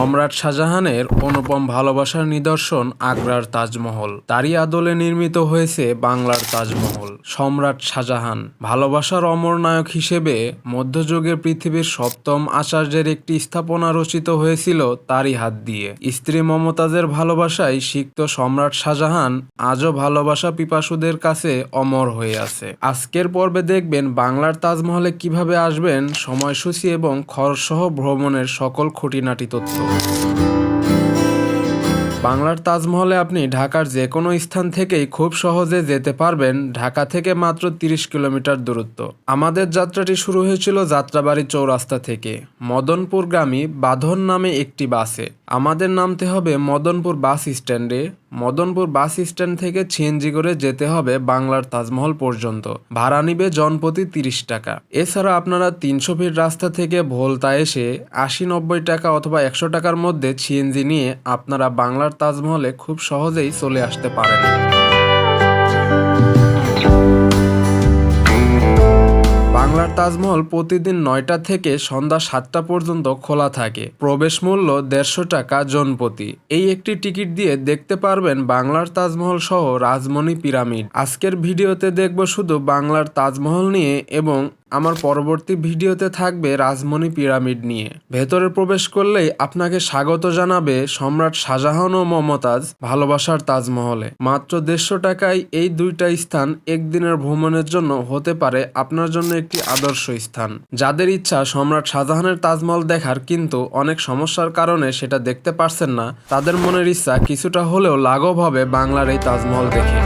সম্রাট শাহজাহানের অনুপম ভালোবাসার নিদর্শন আগ্রার তাজমহল। তারই আদলে নির্মিত হয়েছে বাংলার তাজমহল। সম্রাট শাহজাহান ভালোবাসার অমর নায়ক হিসেবে মধ্যযুগের পৃথিবীর সপ্তম আচার্যের একটি স্থাপনা রচিত হয়েছিল তারই হাত দিয়ে। স্ত্রী মমতাজের ভালোবাসায় সিক্ত সম্রাট শাহজাহান আজও ভালোবাসা পিপাসুদের কাছে অমর হয়ে আছে। আজকের পর্বে দেখবেন বাংলার তাজমহলে কিভাবে আসবেন, সময়সূচি এবং খরচসহ ভ্রমণের সকল খুঁটিনাটি তথ্য। বাংলার তাজমহলে আপনি ঢাকার যে কোনো স্থান থেকেই খুব সহজে যেতে পারবেন। ঢাকা থেকে মাত্র 30 কিলোমিটার দূরত্ব। আমাদের যাত্রাটি শুরু হয়েছিল যাত্রাবাড়ি চৌরাস্তা থেকে মদনপুরগামী বাঁধন নামে একটি বাসে। আমাদের নামতে হবে মদনপুর বাস স্ট্যান্ডে। মদনপুর বাস স্ট্যান্ড থেকে সিএনজি করে যেতে হবে বাংলার তাজমহল পর্যন্ত। ভাড়া নিবে জনপ্রতি 30 টাকা। এছাড়া আপনারা 300 ফিট রাস্তা থেকে ভোলতা এসে 80-90 টাকা অথবা 100 টাকার মধ্যে সিএনজি নিয়ে আপনারা বাংলার তাজমহলে খুব সহজেই চলে আসতে পারেন। বাংলার তাজমহল প্রতিদিন 9টা থেকে সন্ধ্যা 7টা পর্যন্ত খোলা থাকে। প্রবেশ মূল্য 150 টাকা জনপ্রতি। এই একটি টিকিট দিয়ে দেখতে পারবেন বাংলার তাজমহল সহ রাজমণি পিরামিড। আজকের ভিডিওতে দেখব শুধু বাংলার তাজমহল নিয়ে এবং আমার পরবর্তী ভিডিওতে থাকবে রাজমণি পিরামিড নিয়ে। ভেতরে প্রবেশ করলেই আপনাকে স্বাগত জানাবে সম্রাট শাহজাহান ও মমতাজ ভালোবাসার তাজমহলে। মাত্র 150 টাকায় এই দুইটা স্থান একদিনের ভ্রমণের জন্য হতে পারে আপনার জন্য একটি আদর্শ স্থান। যাদের ইচ্ছা সম্রাট শাহজাহানের তাজমহল দেখার কিন্তু অনেক সমস্যার কারণে সেটা দেখতে পারছেন না, তাদের মনের ইচ্ছা কিছুটা হলেও লাঘব হবে বাংলার এই তাজমহল দেখে।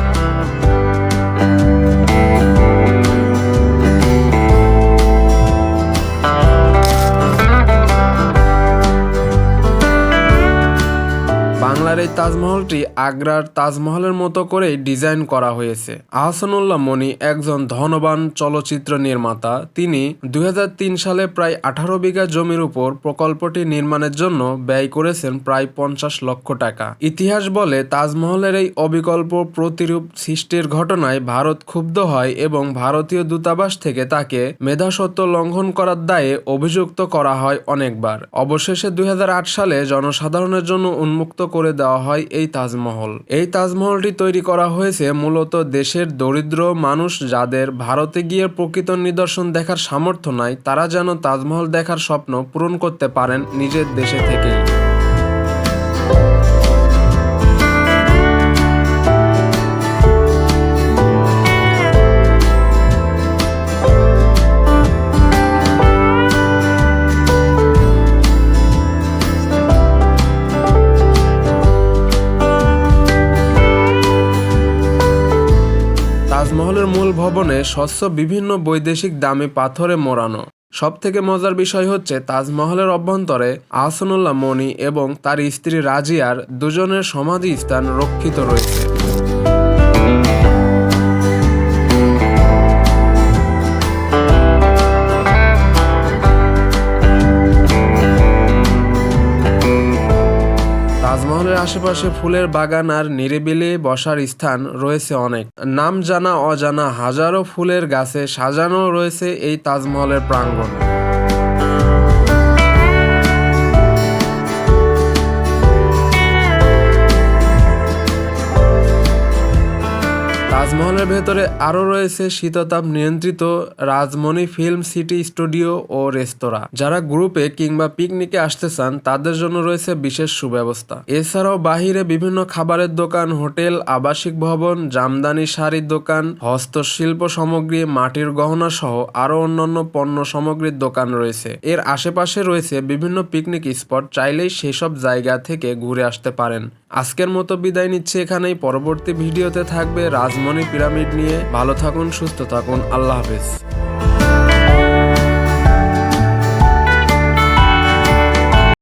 বাংলার এই তাজমহলটি আগ্রার তাজমহলের মতো করেই ডিজাইন করা হয়েছে। আহসানুল্লাহ মনি একজন ধনবান চলচ্চিত্র নির্মাতা। তিনি 2003 সালে প্রায় 18 বিঘা জমির উপর প্রকল্পটি নির্মাণের জন্য ব্যয় করেছেন প্রায় 50 লক্ষ টাকা। ইতিহাস বলে তাজমহলের এই অবিকল্প প্রতিরূপ সৃষ্টির ঘটনায় ভারত ক্ষুব্ধ হয় এবং ভারতীয় দূতাবাস থেকে তাকে মেধাস্বত্ব লঙ্ঘন করার দায়ে অভিযুক্ত করা হয় অনেকবার। অবশেষে 2008 সালে জনসাধারণের জন্য উন্মুক্ত করে দেওয়া হয় এই তাজমহল। এই তাজমহলটি তৈরি করা হয়েছে মূলত দেশের দরিদ্র মানুষ যাদের ভারতে গিয়ে প্রকৃত নিদর্শন দেখার সামর্থ্য নাই, তারা যেন তাজমহল দেখার স্বপ্ন পূরণ করতে পারেন নিজের দেশে থেকেই। তাজমহলের মূল ভবনে স্বচ্ছ বিভিন্ন বৈদেশিক দামি পাথরে মোড়ানো। সবথেকে মজার বিষয় হচ্ছে তাজমহলের অভ্যন্তরে আহসানুল্লাহ মনি এবং তার স্ত্রী রাজিয়ার দুজনের সমাধি স্থান রক্ষিত রয়েছে। তাজমহলের আশেপাশে ফুলের বাগান আর নিরিবিলি বসার স্থান রয়েছে অনেক। নাম জানা অজানা হাজারো ফুলের গাছে সাজানো রয়েছে এই তাজমহলের প্রাঙ্গণ। তাজমহলের ভেতরে আরও রয়েছে শীততাপ নিয়ন্ত্রিত রাজমণি ফিল্ম সিটি স্টুডিও ও রেস্তোরাঁ। যারা গ্রুপে কিংবা পিকনিকে আসতে চান তাদের জন্য রয়েছে বিশেষ সুব্যবস্থা। এছাড়াও বাহিরে বিভিন্ন খাবারের দোকান, হোটেল, আবাসিক ভবন, জামদানি শাড়ির দোকান, হস্তশিল্প সামগ্রী, মাটির গহনা সহ আরও অন্যান্য পণ্য সামগ্রীর দোকান রয়েছে। এর আশেপাশে রয়েছে বিভিন্ন পিকনিক স্পট, চাইলেই সেসব জায়গা থেকে ঘুরে আসতে পারেন। আজকের মতো বিদায় নিচ্ছে এখানেই। পরবর্তী ভিডিওতে থাকবে রাজমণি পিরামিড নিয়ে। ভালো থাকুন, সুস্থ থাকুন, আল্লাহ হাফেজ।